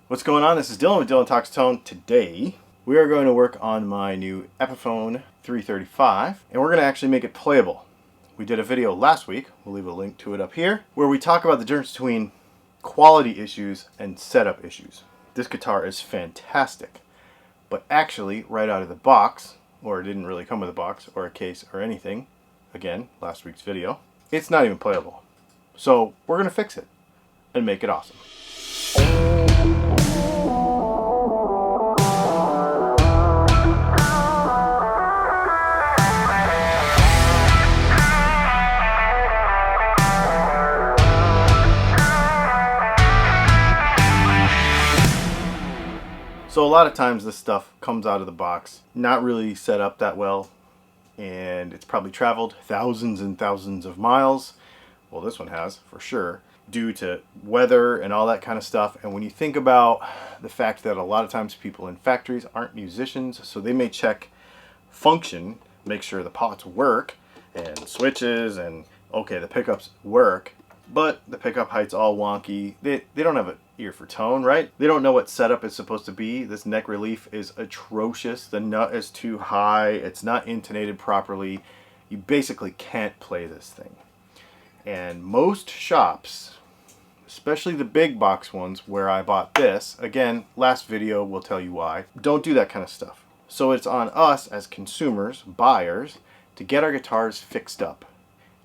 What's going on? This is Dylan with Dylan Talks Tone. Today we are going to work on my new Epiphone 335 and we're going to actually make it playable. We did a video last week, we'll leave a link to it up here, where we talk about the difference between quality issues and setup issues. This guitar is fantastic, but actually right out of the box, or it didn't really come with a box or a case or anything, again, last week's video, it's not even playable. So we're going to fix it and make it awesome. So a lot of times this stuff comes out of the box not really set up that well, and it's probably traveled thousands and thousands of miles. Well, this one has for sure, due to weather and all that kind of stuff. And when you think about the fact that a lot of times people in factories aren't musicians, so they may check function, make sure the pots work and switches and okay, the pickups work, but the pickup height's all wonky. They don't have an ear for tone, right? They don't know what setup is supposed to be. This neck relief is atrocious. The nut is too high. It's not intonated properly. You basically can't play this thing. And most shops, especially the big box ones where I bought this, again, last video will tell you why, don't do that kind of stuff. So it's on us as consumers, buyers, to get our guitars fixed up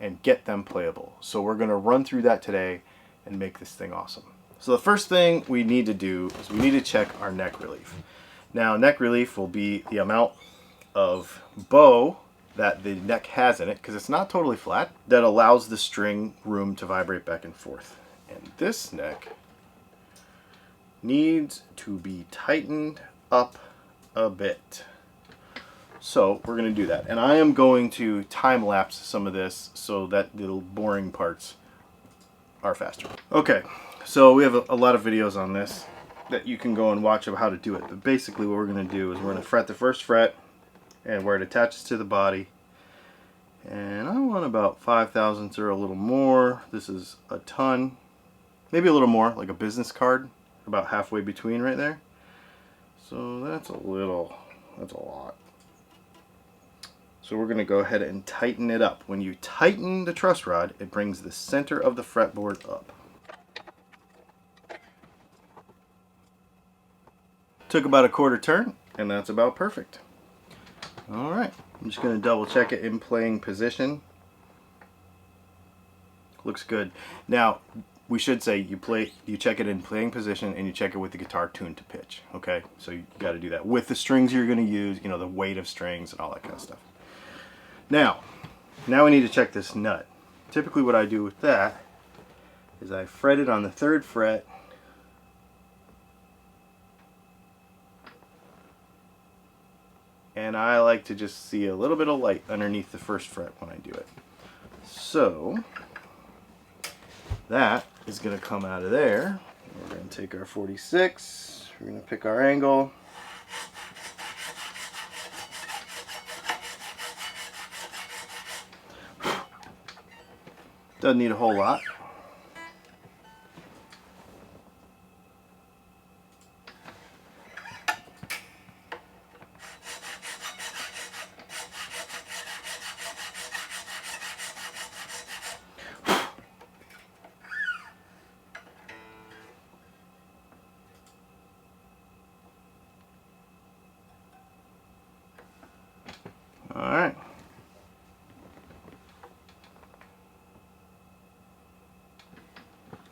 and get them playable. So we're going to run through that today and make this thing awesome. So the first thing we need to do is we need to check our neck relief. Now, neck relief will be the amount of bow that the neck has in it, because it's not totally flat, that allows the string room to vibrate back and forth. And this neck needs to be tightened up a bit. So we're going to do that. And I am going to time lapse some of this so that the boring parts are faster. Okay, so we have a lot of videos on this that you can go and watch of how to do it. But basically what we're going to do is we're going to fret the first fret and where it attaches to the body. And I want about 5/1000ths or a little more. This is a ton. Maybe a little more, like a business card, about halfway between right there. So that's a lot. So we're going to go ahead and tighten it up. When you tighten the truss rod, it brings the center of the fretboard up. Took about a quarter turn, and that's about perfect. Alright, I'm just going to double check it in playing position. Looks good. Now, we should say you check it in playing position and you check it with the guitar tuned to pitch. Okay, so you got to do that with the strings you're going to use, you know, the weight of strings and all that kind of stuff. Now we need to check this nut. Typically what I do with that is I fret it on the 3rd fret and I like to just see a little bit of light underneath the 1st fret when I do it. So that is going to come out of there. We're going to take our 46, we're going to pick our angle. Doesn't need a whole lot. All right.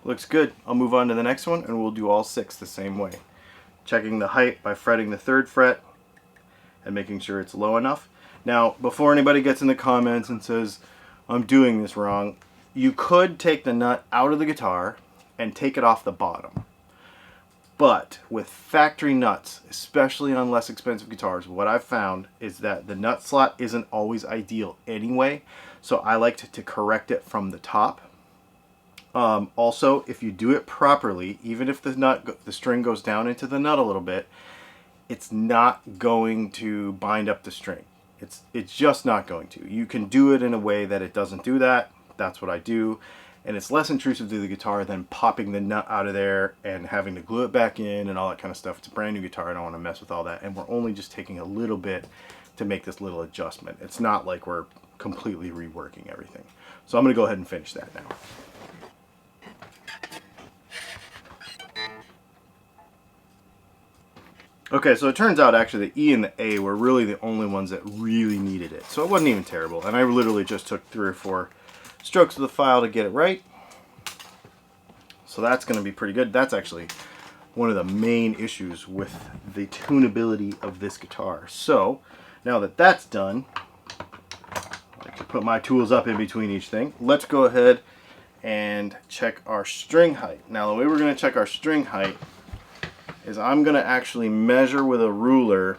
Looks good. I'll move on to the next one and we'll do all 6 the same way. Checking the height by fretting the 3rd fret and making sure it's low enough. Now, before anybody gets in the comments and says, I'm doing this wrong, you could take the nut out of the guitar and take it off the bottom. But with factory nuts, especially on less expensive guitars, what I've found is that the nut slot isn't always ideal anyway. So I like to correct it from the top. Also, if you do it properly, even if the string goes down into the nut a little bit, it's not going to bind up the string. It's just not going to. You can do it in a way that it doesn't do that. That's what I do. and it's less intrusive to the guitar than popping the nut out of there and having to glue it back in and all that kind of stuff. It's a brand new guitar. I don't want to mess with all that, and we're only just taking a little bit to make this little adjustment. It's not like we're completely reworking everything. So I'm going to go ahead and finish that now. Okay, so it turns out actually the E and the A were really the only ones that really needed it. So it wasn't even terrible. And I literally just took 3 or 4 strokes of the file to get it right. So that's going to be pretty good. That's actually one of the main issues with the tunability of this guitar. So now that that's done, I like to put my tools up in between each thing. Let's go ahead and check our string height. Now the way we're going to check our string height is I'm going to actually measure with a ruler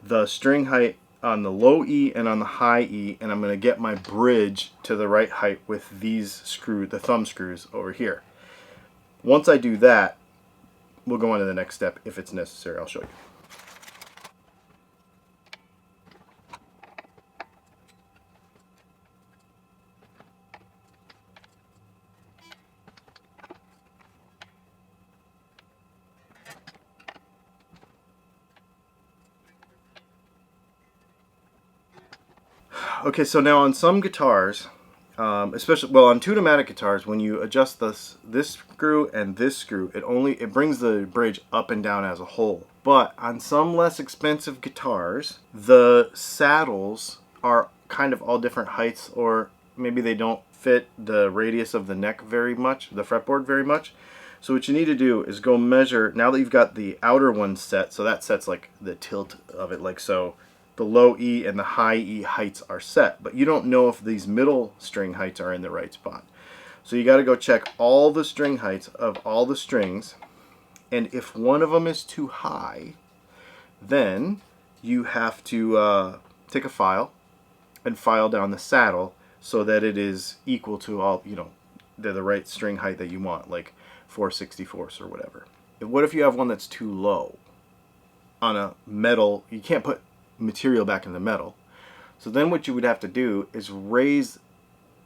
the string height on the low E and on the high E, and I'm going to get my bridge to the right height with these the thumb screws over here. Once I do that, we'll go on to the next step if it's necessary. I'll show you. Okay, so now on some guitars, especially, well, on tunematic guitars, when you adjust this screw and this screw, it brings the bridge up and down as a whole. But on some less expensive guitars, the saddles are kind of all different heights, or maybe they don't fit the radius of the neck very much, the fretboard very much. So what you need to do is go measure, now that you've got the outer one set, so that sets like the tilt of it like so. The low E and the high E heights are set, but you don't know if these middle string heights are in the right spot. So you got to go check all the string heights of all the strings, and if one of them is too high, then you have to take a file and file down the saddle so that it is equal to all, you know, the right string height that you want, like 4/64 or whatever. What if you have one that's too low? On a metal, you can't put material back in the metal. So then what you would have to do is raise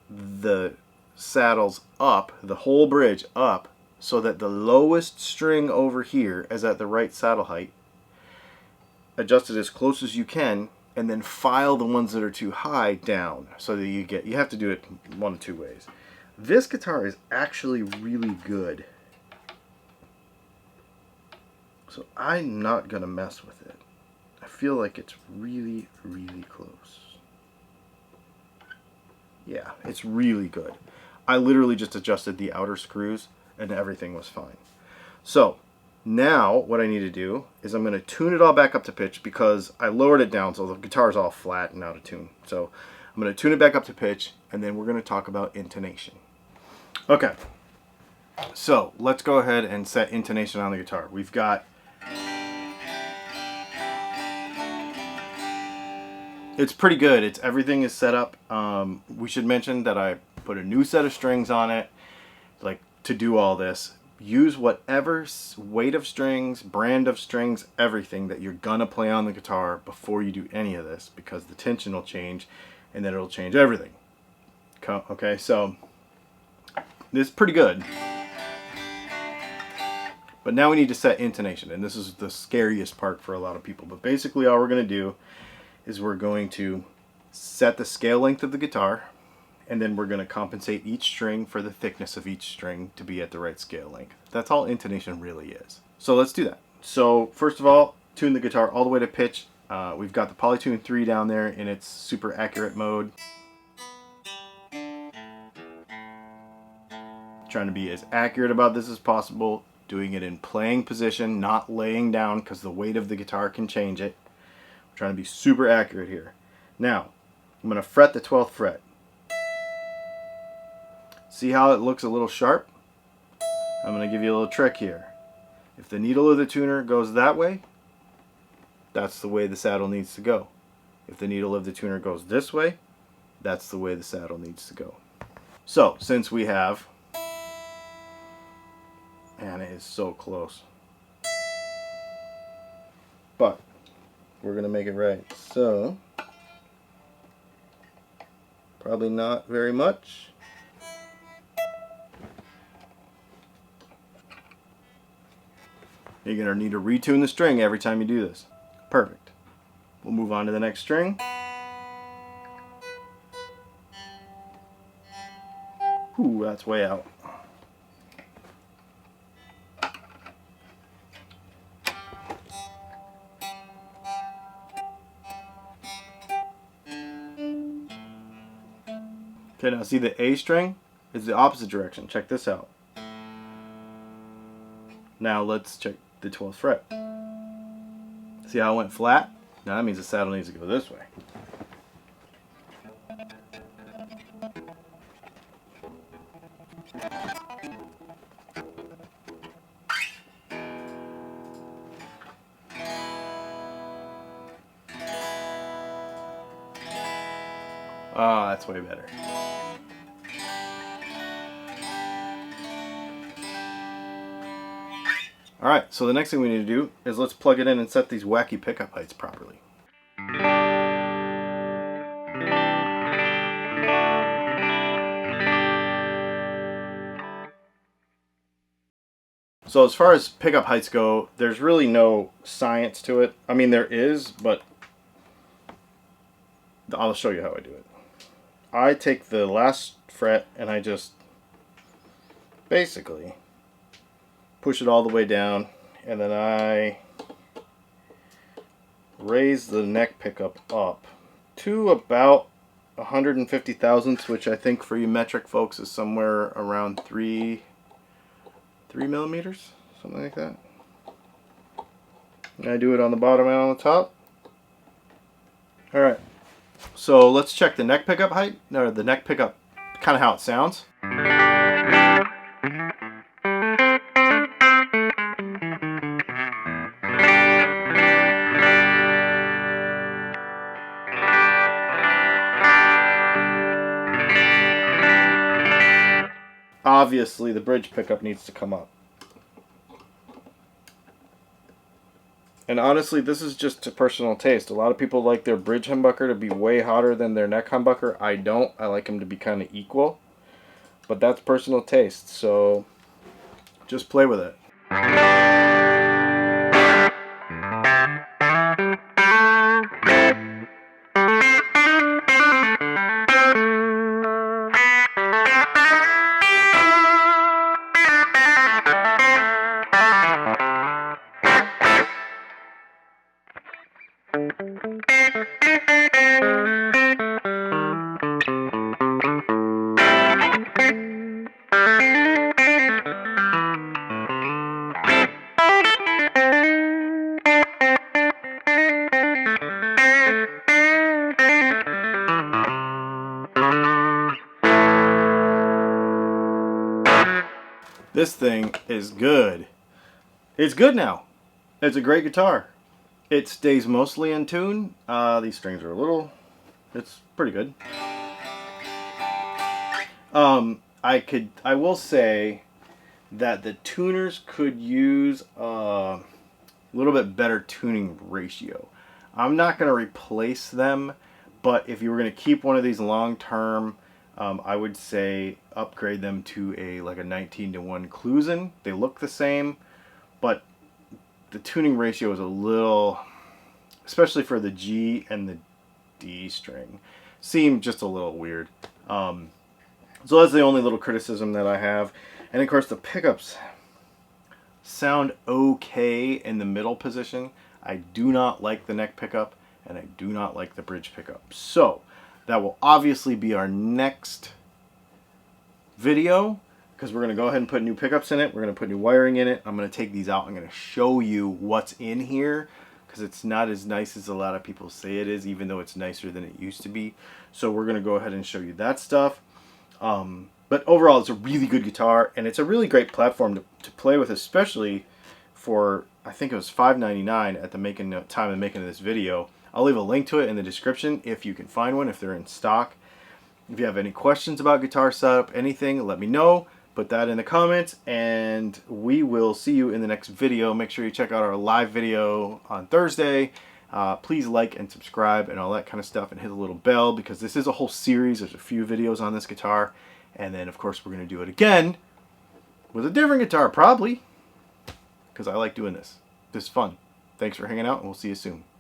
the saddles up, the whole bridge up, so that the lowest string over here is at the right saddle height. Adjust it as close as you can, and then file the ones that are too high down so that you have to do it one of 2 ways. This guitar is actually really good, so I'm not gonna mess with it. I feel like it's really, really close. Yeah, it's really good. I literally just adjusted the outer screws and everything was fine. So now what I need to do is I'm going to tune it all back up to pitch because I lowered it down so the guitar's all flat and out of tune. So I'm going to tune it back up to pitch, and then we're going to talk about intonation. Okay, so let's go ahead and set intonation on the guitar. We've got, it's pretty good. Everything is set up. We should mention that I put a new set of strings on it, like, to do all this. Use whatever weight of strings, brand of strings, everything that you're gonna play on the guitar before you do any of this, because the tension will change, and then it'll change everything. Okay, so this is pretty good. But now we need to set intonation, and this is the scariest part for a lot of people. But basically all we're gonna do is we're going to set the scale length of the guitar, and then we're going to compensate each string for the thickness of each string to be at the right scale length. That's all intonation really is. So let's do that. So first of all, tune the guitar all the way to pitch. We've got the Polytune 3 down there in its super accurate mode. Trying to be as accurate about this as possible, doing it in playing position, not laying down, because the weight of the guitar can change it. Trying to be super accurate here. Now, I'm going to fret the 12th fret. See how it looks a little sharp? I'm going to give you a little trick here. If the needle of the tuner goes that way, that's the way the saddle needs to go. If the needle of the tuner goes this way, that's the way the saddle needs to go. So, since we have, man, it is so close. But we're going to make it right. So, probably not very much. You're going to need to retune the string every time you do this. Perfect. We'll move on to the next string. Ooh, that's way out. Okay, now see the A string is the opposite direction. Check this out. Now let's check the 12th fret. See how it went flat? Now that means the saddle needs to go this way. Ah, that's way better. Alright, so the next thing we need to do is let's plug it in and set these wacky pickup heights properly. So as far as pickup heights go, there's really no science to it. I mean, there is, but I'll show you how I do it. I take the last fret and I just basically push it all the way down, and then I raise the neck pickup up to about 150 thousandths, which I think for you metric folks is somewhere around 3 millimeters, something like that. And I do it on the bottom and on the top. Alright, so let's check the neck pickup height, or the neck pickup, kind of how it sounds. Obviously, the bridge pickup needs to come up. And honestly, this is just a personal taste. A lot of people like their bridge humbucker to be way hotter than their neck humbucker. I don't. I like them to be kind of equal. But that's personal taste, so just play with it. This thing is good. It's good now. It's a great guitar. It stays mostly in tune. These strings are a little... It's pretty good. I will say that the tuners could use a little bit better tuning ratio. I'm not going to replace them, but if you were going to keep one of these long term, I would say upgrade them to like a 19:1 Clusen. They look the same, but the tuning ratio is a little, especially for the G and the D string, seem just a little weird. So that's the only little criticism that I have. And of course the pickups sound okay in the middle position. I do not like the neck pickup, and I do not like the bridge pickup. So that will obviously be our next video, because we're going to go ahead and put new pickups in it. We're going to put new wiring in it. I'm going to take these out. I'm going to show you what's in here, because it's not as nice as a lot of people say it is, even though it's nicer than it used to be. So we're going to go ahead and show you that stuff. But overall, it's a really good guitar, and it's a really great platform to play with, especially for, I think it was $5.99 at the time of making this video. I'll leave a link to it in the description if you can find one, if they're in stock. If you have any questions about guitar setup, anything, let me know. Put that in the comments, and we will see you in the next video. Make sure you check out our live video on Thursday. Please like and subscribe and all that kind of stuff, and hit the little bell, because this is a whole series. There's a few videos on this guitar, and then of course we're going to do it again with a different guitar, probably. because I like doing this. This is fun. Thanks for hanging out, and we'll see you soon.